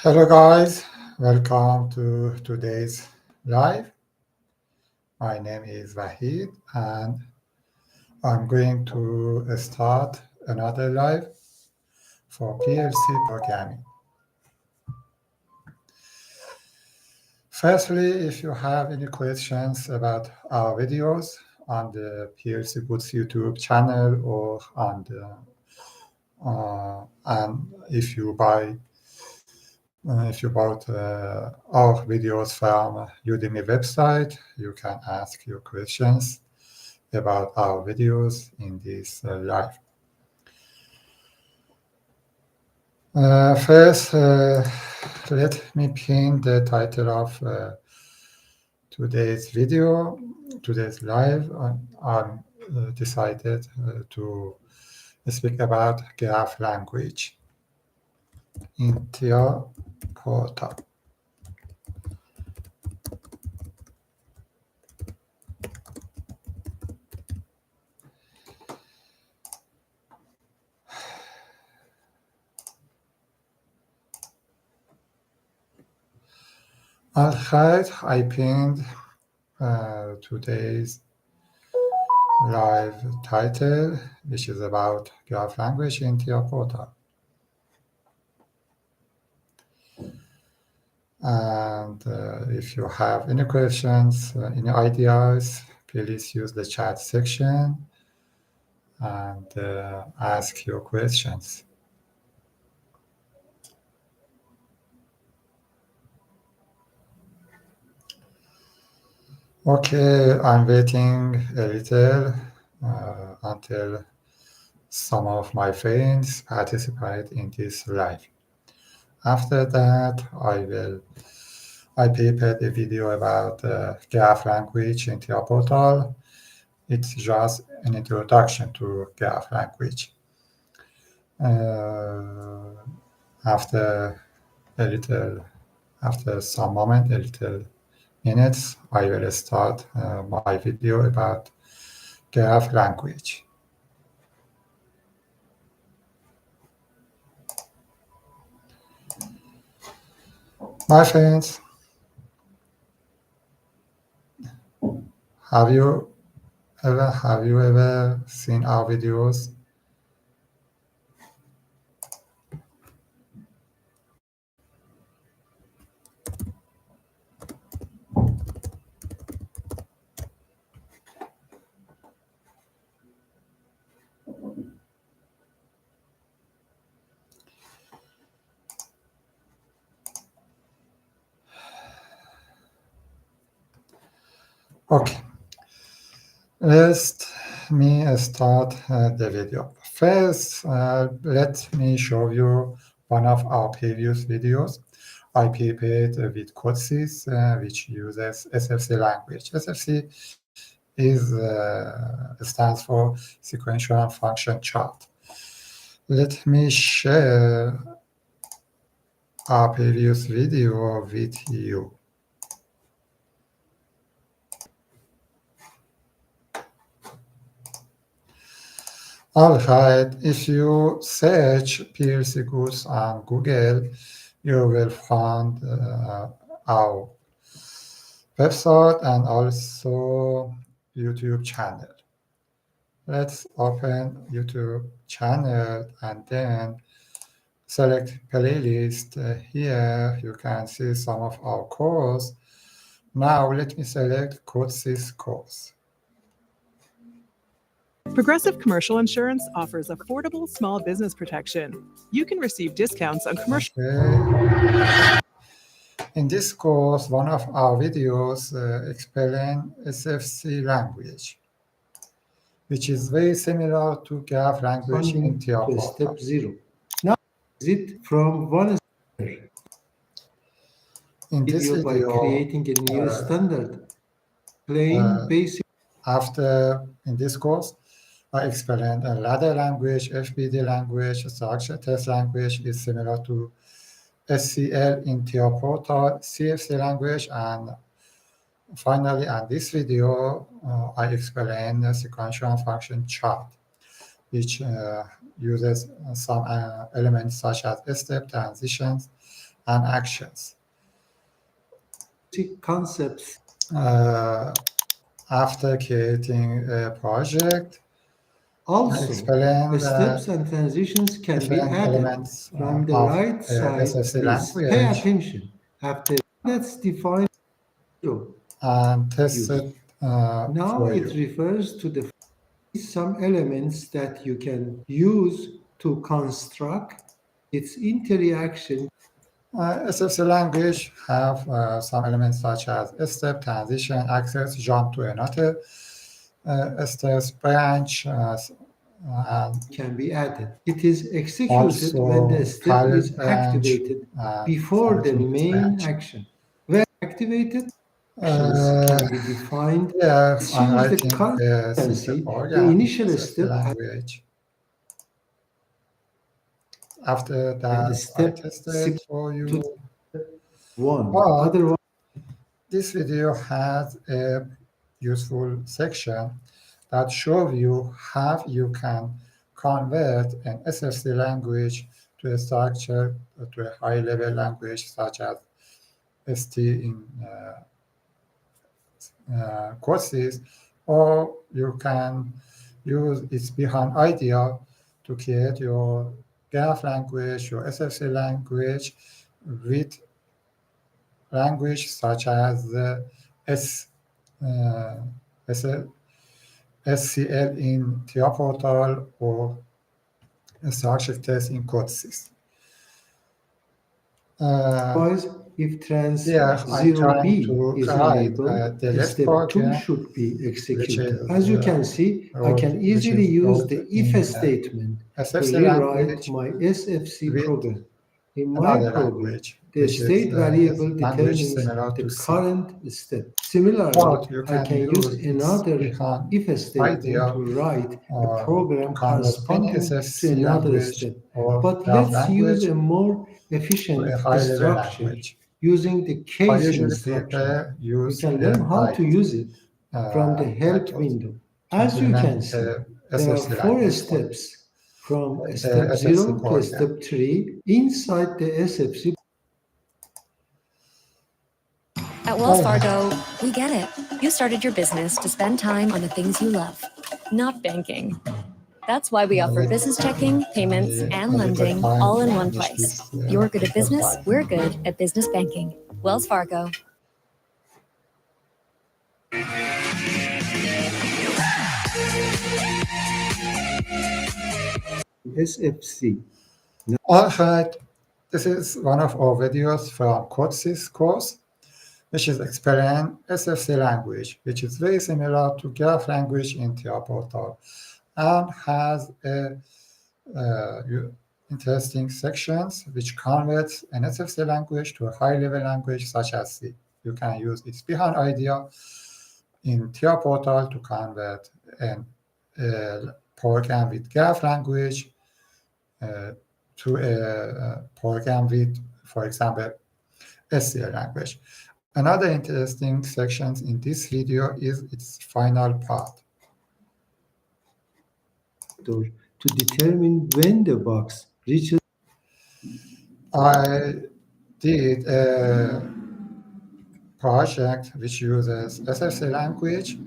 Hello guys, welcome to today's live. My name is Wahid and I'm going to start another live for PLC programming. Firstly, if you have any questions about our videos on the PLC Goods YouTube channel or on the and if you bought our videos from Udemy website, you can ask your questions about our videos in this live. First, let me pin the title of today's video, today's live. I'm decided to speak about graph language in Portal. Alright, I pinned today's live title, which is about graph language in Portal. And if you have any questions, any ideas, please use the chat section and ask your questions. Okay, I'm waiting a little until some of my friends participate in this live. After that, I prepared a video about graph language in Portal. It's just an introduction to graph language. After some little minutes, I will start my video about graph language. My friends, have you ever seen our videos? Okay, let me start the video. First, let me show you one of our previous videos. I prepared with CodeSys, which uses SFC language. SFC stands for Sequential Function Chart. Let me share our previous video with you. All right, if you search plcgoods on Google, you will find our website and also YouTube channel. Let's open YouTube channel and then select playlist. Here you can see some of our course. Now let me select CodeSys course. Progressive Commercial Insurance offers affordable small business protection. You can receive discounts on commercial. Okay. In this course, one of our videos explain SFC language, which is very similar to graph language in Portal. Step 0. Now, exit from one in this video by creating a new standard plain basic. In this course, I explained a ladder language, FBD language, structure test language is similar to SCL in Portal, CFC language, and finally, on this video, I explain the sequential function chart, which uses some elements such as step transitions and actions. Concepts. After creating a project, I Also, explain steps that and transitions can be different added. elements From the of right side, SFC please pay language attention. After let's define zero and test use. it Now for it you. refers to the some elements that you can use to construct its interaction. SFC language have some elements such as step, transition, access, jump to another steps, branch, and Can be added. It is executed when the also step parallel is branch activated and before the simultaneous main branch. action. When activated, actions Uh, can be defined. Here Let's I'm use the writing current a simple tendency. The program in initial SFC step language. After and the that, I step tested for to you. one. But Otherwise, this video has a useful section that shows you how you can convert an SFC language to a structure, to a high-level language such as ST in courses, or you can use its behind idea to create your graph language, your SFC language with language such as the S, uh, SCL in TIA Portal or structure test in Codesys. if trans Here I'm 0b trying to is write enabled, the left step 2 program, should be which executed. As is you can see, I wrote, can easily use the if in statement to SFC rewrite language my SFC with program. In my another program, language, the which is state a variable language determines similar the to C. current step. Similarly, But you I can can use use its another behind if statement idea to write a to program convert any corresponding to SFC another language step. or But graph let's use language a more to a efficient high-level structure language. using the I case usually instruction. prefer You use can a learn how to write use it from the help method window. to As you implement can see, a there are SFC 4 language for you, steps from step a SFC 0 to program. step 3 inside the SFC. At Wells Fargo, we get it. You started your business to spend time on the things you love, not banking. That's why we offer business checking, payments, and lending all in one place. You're good at business, we're good at business banking. Wells Fargo. SFC. All right, this is one of our videos from Codesys course, which is explain SFC language, which is very similar to graph language in TIA Portal and has a interesting sections which converts an SFC language to a high-level language such as C. You can use its behind idea in TIA Portal to convert a program with graph language to a program with, for example, SCL language. Another interesting section in this video is its final part. To determine when the box reaches. I did a project which uses SFC language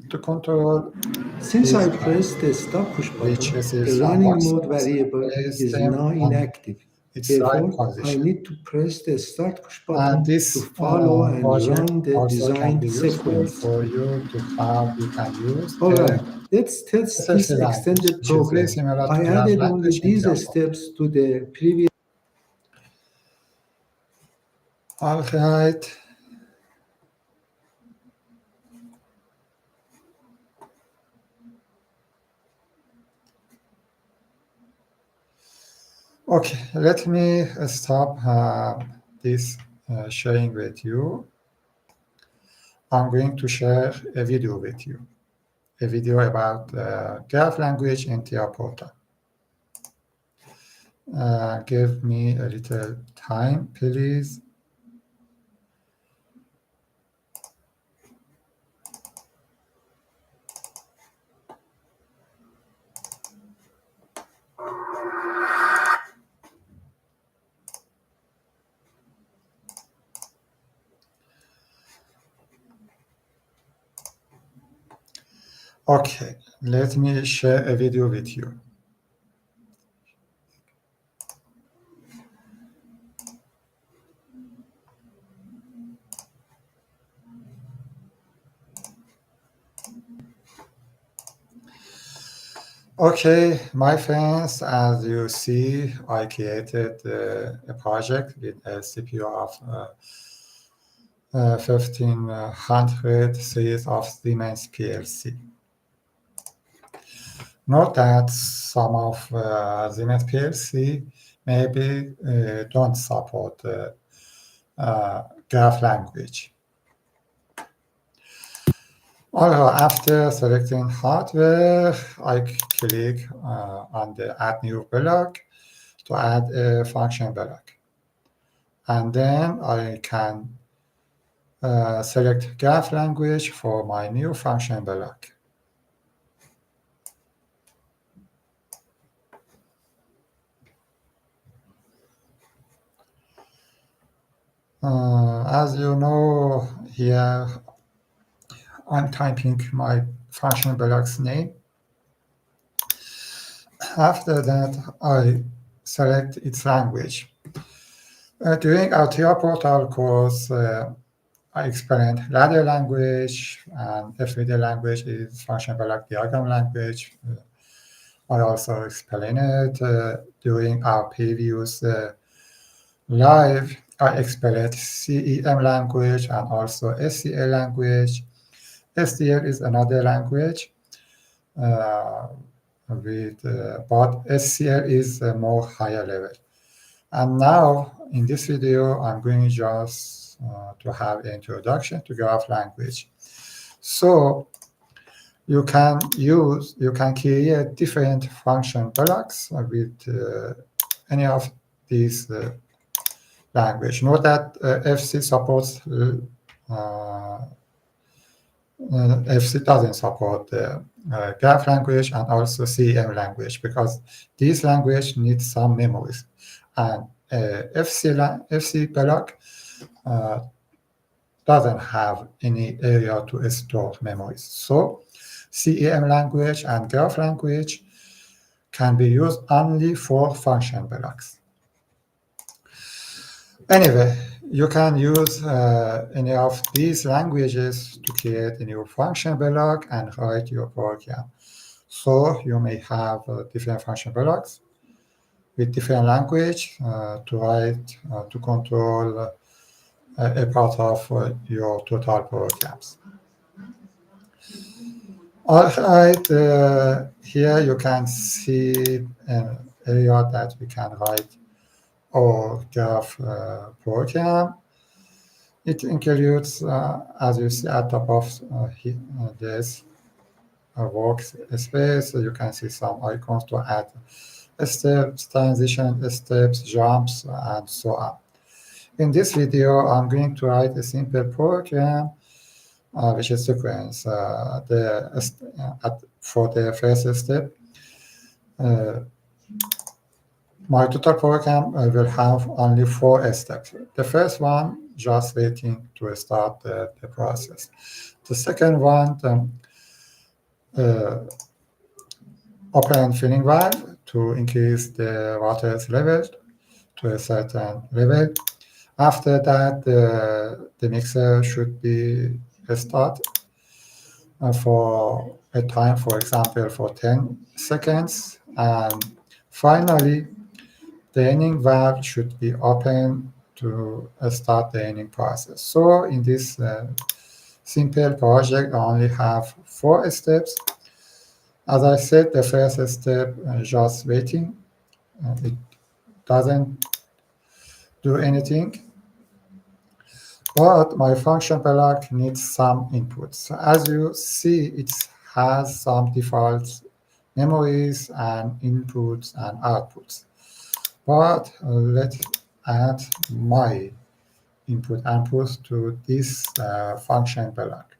to control Since this I gun, pressed the stop push which button, the receives some running mode voxels and variable places is them now on inactive. its right Therefore, I position. need to press the start push And button to this follow and project run the also can be designed useful sequence. for you to how you can use Alright, a let's test this SFC language, extended which is very program. similar I to graph added only language in these Java. steps to the previous. All right. Okay, let me stop this sharing with you. I'm going to share a video with you, a video about graph language in TIA Portal. Give me a little time, please. Okay, let me share a video with you. Okay, my friends, as you see, I created a project with a CPU of 1500 series of Siemens PLC. Note that some of Siemens PLC maybe don't support graph language. Also, after selecting hardware, I click on the Add New Block to add a function block. And then I can select graph language for my new function block. As you know, here I'm typing my function block's name. After that, I select its language. During our TR portal course, I explained ladder language, and FVD language is function block diagram language. I also explained it during our previous live. I explained CEM language and also SCL language. SCL is another language, but SCL is a more higher level. And now in this video, I'm going just to have an introduction to graph language. So you can create different function blocks with any of these language. Note that FC supports FC doesn't support graph language and also CM language because these language need some memories, and FC block doesn't have any area to store memories. So CEM language and graph language can be used only for function blocks. Anyway, you can use any of these languages to create a new function block and write your program. So you may have different function blocks with different language to write, to control a part of your total programs. All right, here you can see an area that we can write our graph program. It includes, as you see at the top of this workspace, so you can see some icons to add steps, transition steps, jumps, and so on. In this video, I'm going to write a simple program, which is sequence. For the first step, my total program will have only 4 steps. The first one, just waiting to start the process. The second one, open filling valve to increase the water level to a certain level. After that, the mixer should be started for a time, for example, for 10 seconds. And finally, the ending valve should be open to start the ending process. So in this simple project, I only have 4 steps. As I said, the first step just waiting. It doesn't do anything. But my function block needs some inputs. As you see, it has some default memories and inputs and outputs. But let's add my input to this function block.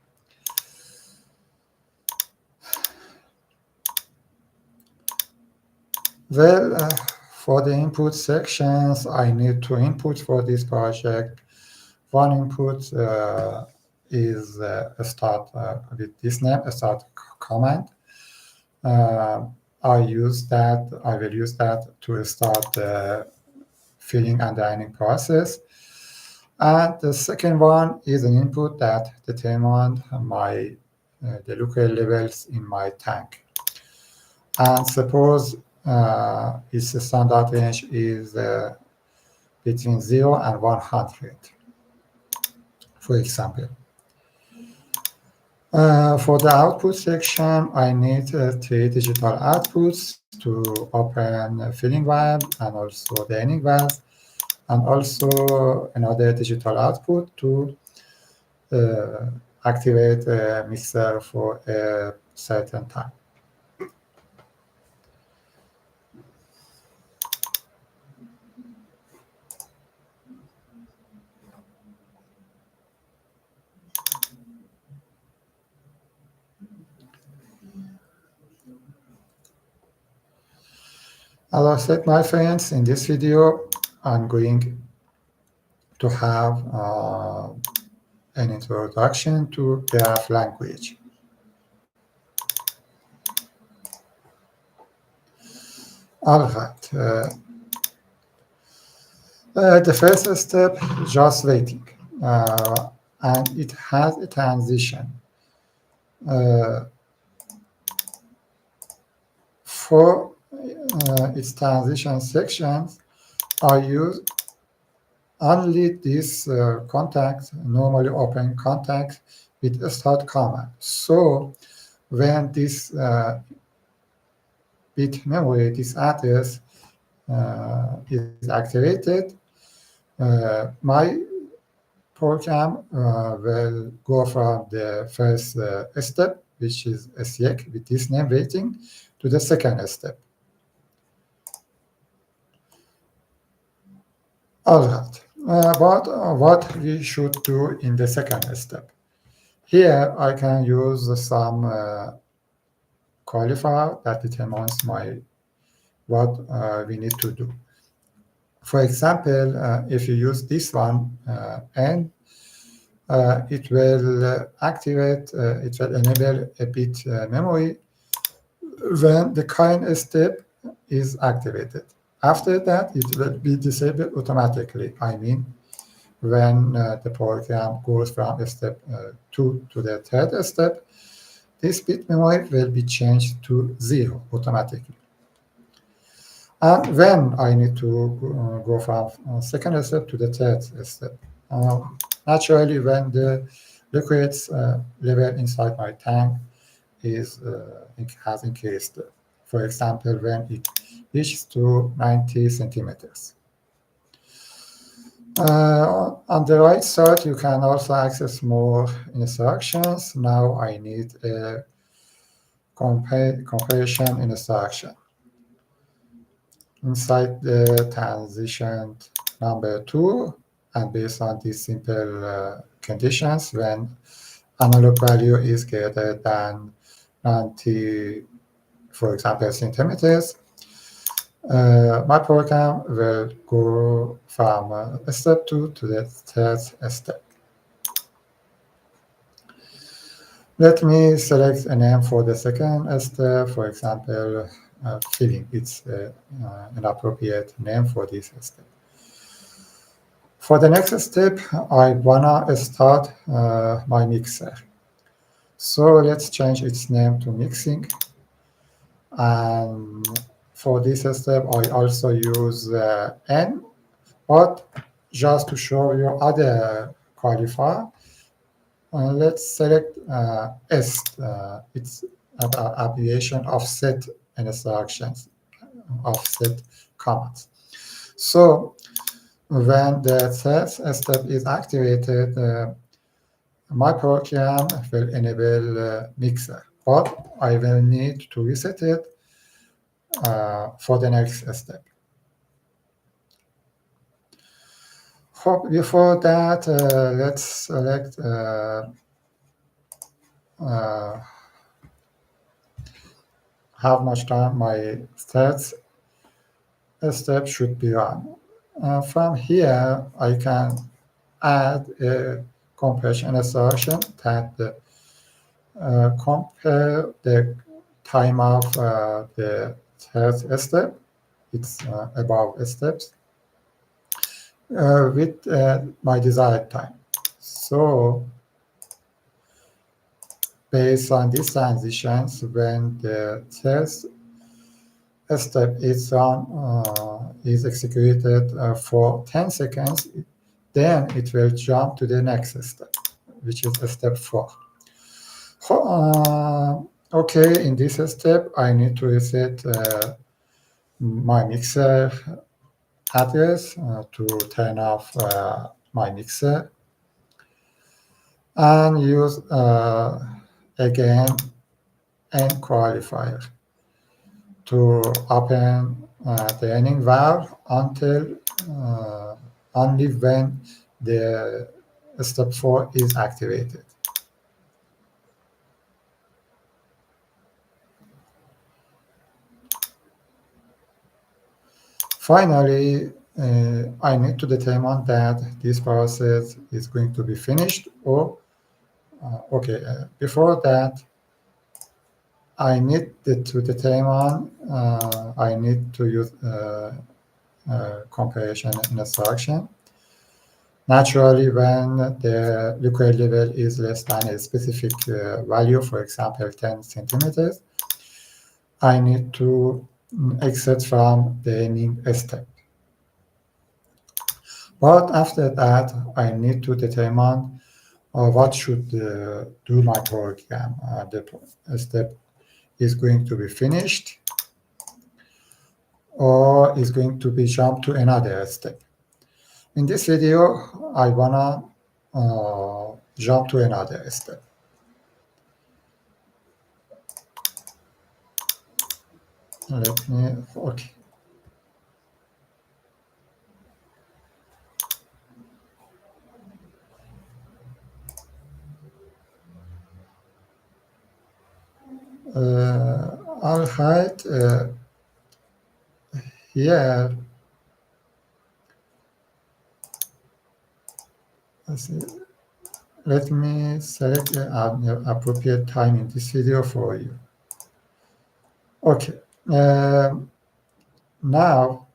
Well, for the input sections, I need 2 inputs for this project. One input is a start with this name, a start command. I will use that to start the filling and drying process. And the second one is an input that determined the liquid levels in my tank. And suppose its standard range is between 0 and 100, for example. For the output section, I need 3 digital outputs to open filling valve and also draining valve, and also another digital output to activate a mixer for a certain time. As I said, my friends, in this video, I'm going to have an introduction to graph language. All right. The first step, just waiting, and it has a transition. For its transition sections, I use only this contact, normally open contact with a start command. So when this bit memory, this address is activated, my program will go from the first step, which is SEC with this name waiting, to the second step. All right. But what we should do in the second step? Here I can use some qualifier that determines what we need to do. For example, if you use this one, and it will activate, it will enable a bit memory when the current step is activated. After that, it will be disabled automatically. I mean, when the program goes from step 2 to the third step, this bit memory will be changed to 0 automatically. And when I need to go from second step to the third step, naturally, when the liquids level inside my tank has increased. For example, when it reaches to 90 centimeters. On the right side, you can also access more instructions. Now I need a comparison instruction. Inside the transition number 2, and based on these simple conditions, when analog value is greater than 90, for example, centimeters, my program will go from step 2 to the third step. Let me select a name for the second step, for example, filling. It's an appropriate name for this step. For the next step, I wanna start my mixer. So let's change its name to mixing. And for this step, I also use N, but just to show you other qualifier, let's select S. It's an abbreviation of set instructions, offset commands. So when the third step is activated, my program will enable mixer, but I will need to reset it for the next step. Before that, let's select how much time my third step should be run. From here, I can add a compression instruction that compare the time of the third step, it's above steps, with my desired time. So based on these transitions, when the third step is executed for 10 seconds, then it will jump to the next step, which is step 4. Okay, in this step, I need to reset my mixer address to turn off my mixer, and use again end qualifier to open the ending valve until only when the step 4 is activated. Finally, I need to determine that this process is going to be finished, or before that, I need to determine, I need to use comparison instruction. Naturally, when the liquid level is less than a specific value, for example, 10 centimeters, I need to exit from the ending step. But after that, I need to determine what should do my program. The step is going to be finished, or is going to be jumped to another step. In this video, I wanna jump to another step. Let me, okay. All right, here, let's see. Let me select an appropriate time in this video for you. Okay, now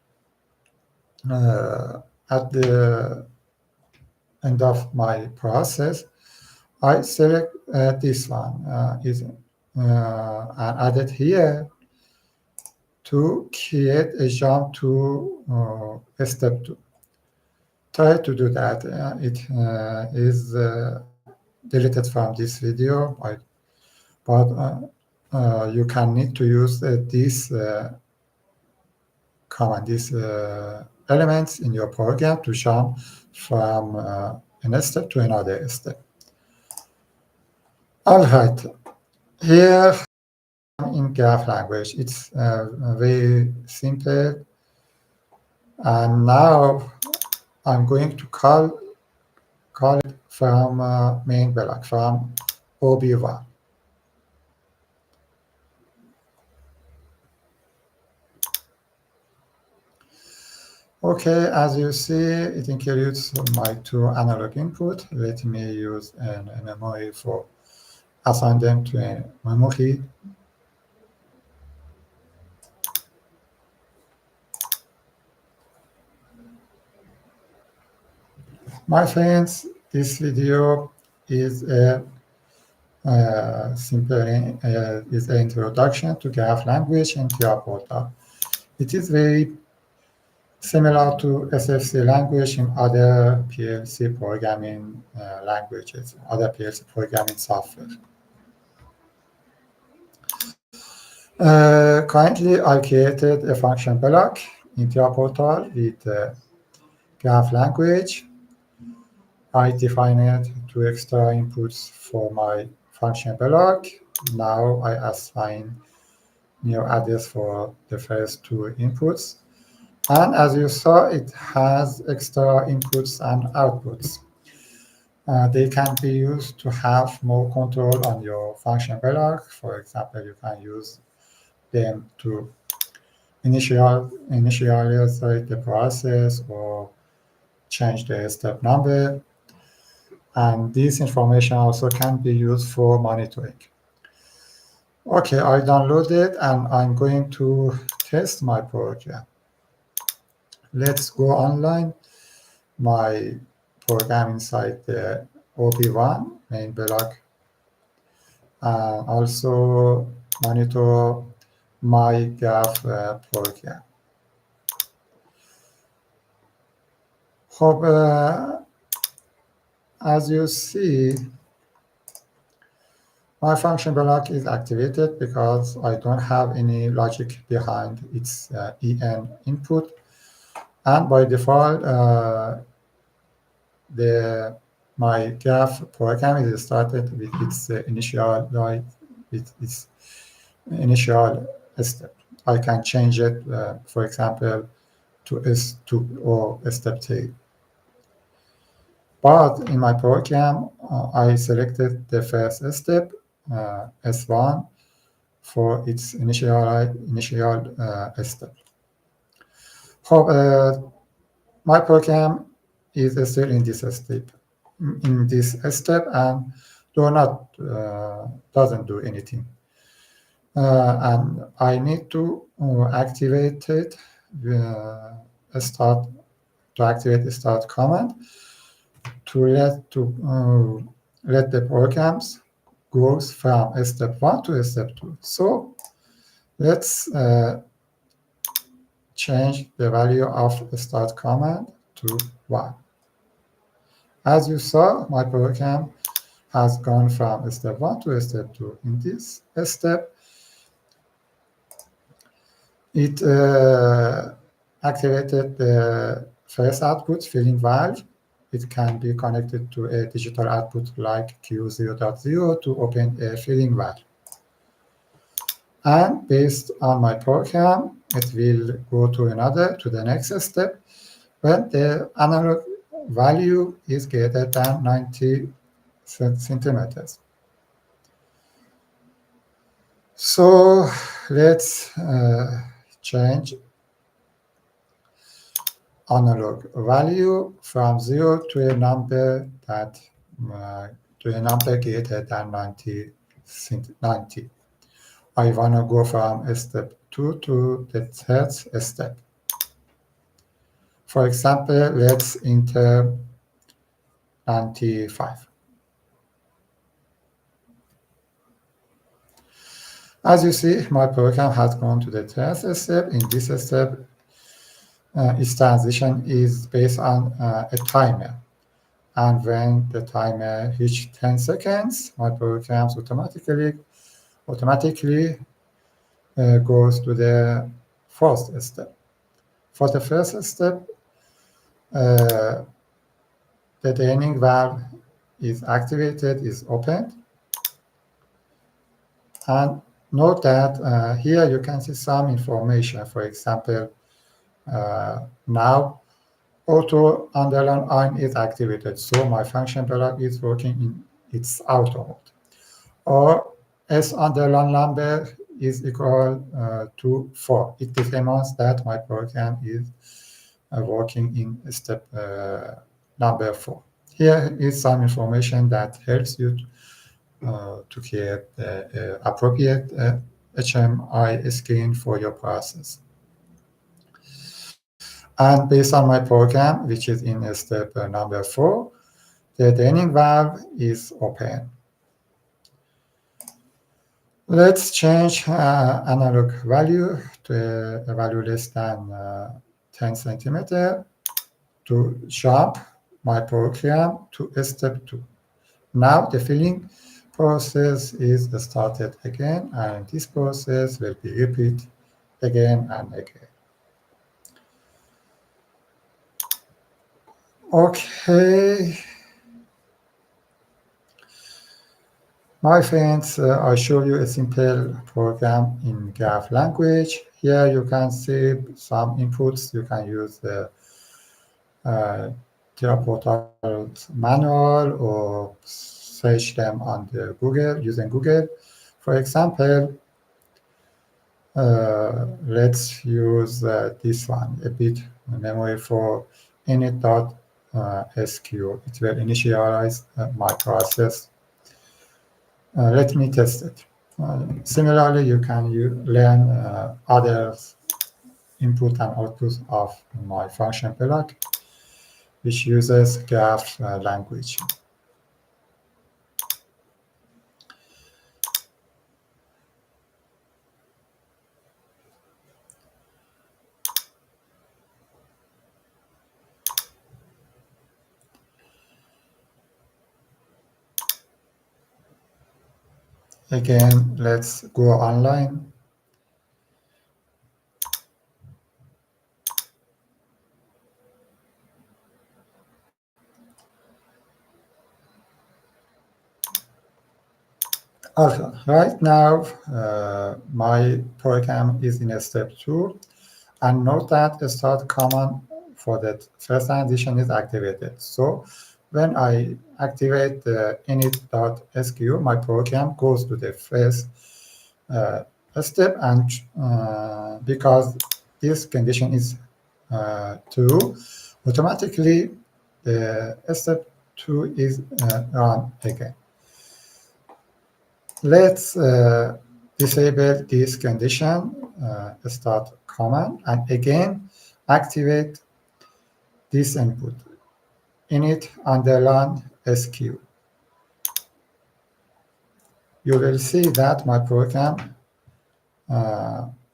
at the end of my process, I select this one and add it here to create a jump to step 2. Try to do that. It is deleted from this video, but you can need to use this command, these elements in your program to jump from a step to another step. All right, here in graph language, it's very simple. And now I'm going to call it from main block, from OB1. Okay, as you see, it includes my 2 analog input. Let me use a memory for assign them to a memory. My friends, this video is a simple is an introduction to graph language in Portal. It is very similar to SFC language in other PLC programming languages, other PLC programming software. Currently, I created a function block in Portal with graph language. I defined 2 extra inputs for my function block. Now I assign new address for the first 2 inputs. And as you saw, it has extra inputs and outputs. They can be used to have more control on your function block. For example, you can use them to initialize the process or change the step number. And this information also can be used for monitoring. Okay, I downloaded and I'm going to test my program. Let's go online. My program inside the OB1 main block, and also monitor my graph program. As you see, my function block is activated because I don't have any logic behind its en input, and by default, my graph program is started with its initial step. I can change it, for example, to S2 or step 3. But in my program, I selected the first step, S1, for its initial step. My program is still in this step and doesn't do anything. And I need to activate it, activate the start command to let the programs goes from step 1 to step 2. So let's change the value of the start command to 1. As you saw, my program has gone from step 1 to step 2. In this step, it activated the first output filling valve. It can be connected to a digital output like Q0.0 to open a filling valve. And based on my program, it will go to the next step when the analog value is greater than 90 centimeters. So let's change analog value from 0 to a number greater than 90. I want to go from step 2 to the third step. For example, let's enter 95. As you see, my program has gone to the third step. In this step, its transition is based on a timer. And when the timer reaches 10 seconds, my program automatically goes to the fourth step. For the first step, the draining valve is activated, is opened. And note that here you can see some information. For example, now auto underline on is activated, so my function block is working in its auto mode. Or S underline number is equal to 4. It determines that my program is working in step number 4. Here is some information that helps you to create the appropriate HMI screen for your process. And based on my program, which is in step number 4, the draining valve is open. Let's change analog value to a value less than 10 centimeter to jump my program to step 2. Now the filling process is started again, and this process will be repeated again and again. Okay. My friends, I show you a simple program in graph language. Here you can see some inputs. You can use the Portal manual or search them on the Google, using Google. For example, let's use this one, a bit memory for init.py. SQ. It will initialize my process. Let me test it. Similarly, you can learn other input and output of my function block, which uses graph language. Again, let's go online. Okay, right now, my program is in step 2, and note that the start command for the first transition is activated. So when I activate the init.sq, my program goes to the first step, and because this condition is true, automatically the step 2 is run again. Let's disable this condition, start command, and again activate this input, init_sq. You will see that my program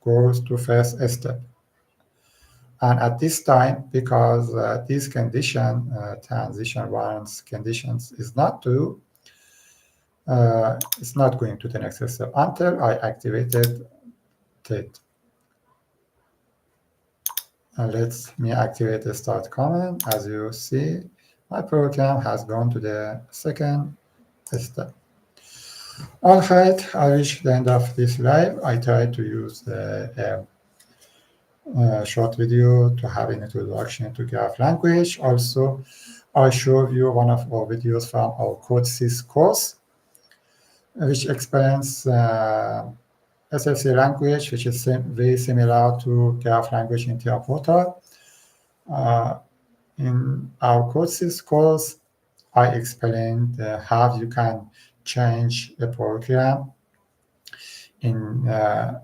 goes to first step. And at this time, because this condition, transition once conditions, is not true, it's not going to the next step until I activated it. And let me activate the start command. As you see, my program has gone to the second step. All right, I reached the end of this live. I tried to use the short video to have an introduction to graph language. Also, I showed you one of our videos from our CodeSys course, which explains SFC language, which is very similar to graph language interpreter. In our CodeSys course, I explained how you can change a program in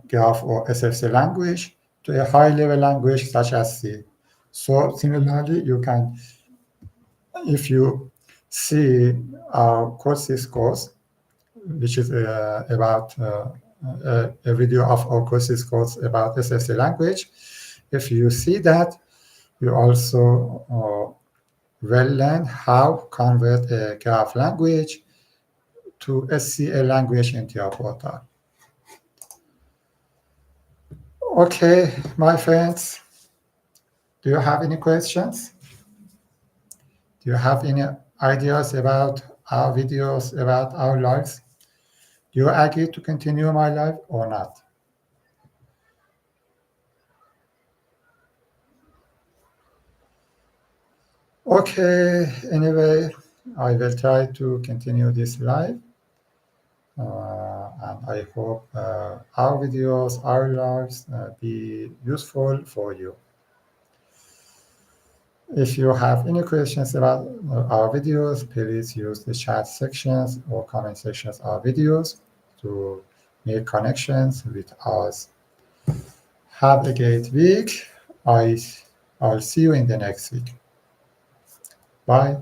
graph or SFC language to a high-level language such as C. So similarly, you can, if you see our CodeSys course, which is about a video of our CodeSys course about SFC language, if you see that, you also will learn how convert a graph language to SCA language interpreter. Okay, my friends, do you have any questions? Do you have any ideas about our videos, about our lives? Do you agree to continue my life or not? Okay, anyway, I will try to continue this live. And I hope our videos, our lives be useful for you. If you have any questions about our videos, please use the chat sections or comment sections of our videos to make connections with us. Have a great week. I'll see you in the next week. Bye.